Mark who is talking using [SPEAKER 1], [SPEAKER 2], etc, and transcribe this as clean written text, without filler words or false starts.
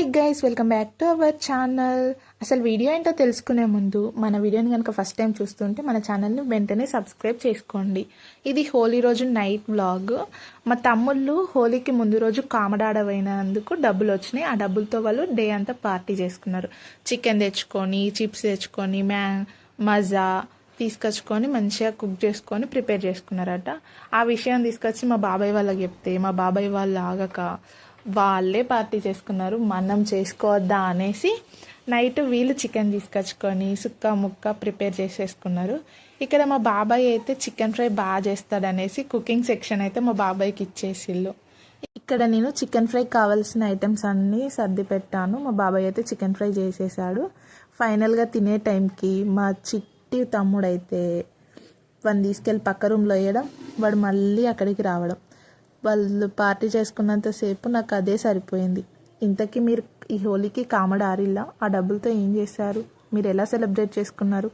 [SPEAKER 1] Hi guys, welcome back to our channel. అసలు video ఏంటో తెలుసుకునే ముందు మన వీడియోని కనుక ఫస్ట్ టైం చూస్తుంటే మన ఛానల్ని వెంటనే సబ్స్క్రైబ్ చేసుకోండి. ఇది హోలీ రోజు నైట్ వ్లాగ్. మా తమ్ముళ్ళు హోలీకి ముందు రోజు కామడాడవైనందుకు డబ్బులు వచ్చినాయి. ఆ డబ్బులతో వాళ్ళు డే అంతా పార్టీ చేసుకున్నారు. చికెన్ తెచ్చుకొని, చిప్స్ తెచ్చుకొని, మజా తీసుకొచ్చుకొని మంచిగా కుక్ చేసుకొని ప్రిపేర్ చేసుకున్నారట. ఆ విషయం తీసుకొచ్చి మా బాబాయ్ వాళ్ళకి చెప్తే మా బాబాయ్ వాళ్ళు ఆగక వాళ్ళే పార్టీ చేసుకున్నారు. మనం చేసుకోవద్దా అనేసి నైట్ వీళ్ళు చికెన్ తీసుకొచ్చుకొని సుక్క ముక్క ప్రిపేర్ చేసేసుకున్నారు. ఇక్కడ మా బాబాయ్ అయితే చికెన్ ఫ్రై బాగా చేస్తాడనేసి కుకింగ్ సెక్షన్ అయితే మా బాబాయ్కి ఇచ్చేసిళ్ళు. ఇక్కడ నేను చికెన్ ఫ్రై కావాల్సిన ఐటమ్స్ అన్నీ సర్ది పెట్టాను. మా బాబాయ్ అయితే చికెన్ ఫ్రై చేసేసాడు. ఫైనల్గా తినే టైంకి మా చిట్టి తమ్ముడైతే వాడిని తీసుకెళ్ళి పక్క రూమ్లో వేయడం, వాడు మళ్ళీ అక్కడికి రావడం, వాళ్ళు పార్టీ చేసుకున్నంతసేపు నాకు అదే సరిపోయింది. ఇంతకీ మీరు ఈ హోలీకి కామడ ఆరిల్లా? ఆ డబ్బులతో ఏం చేశారు? మీరు ఎలా సెలబ్రేట్ చేసుకున్నారు?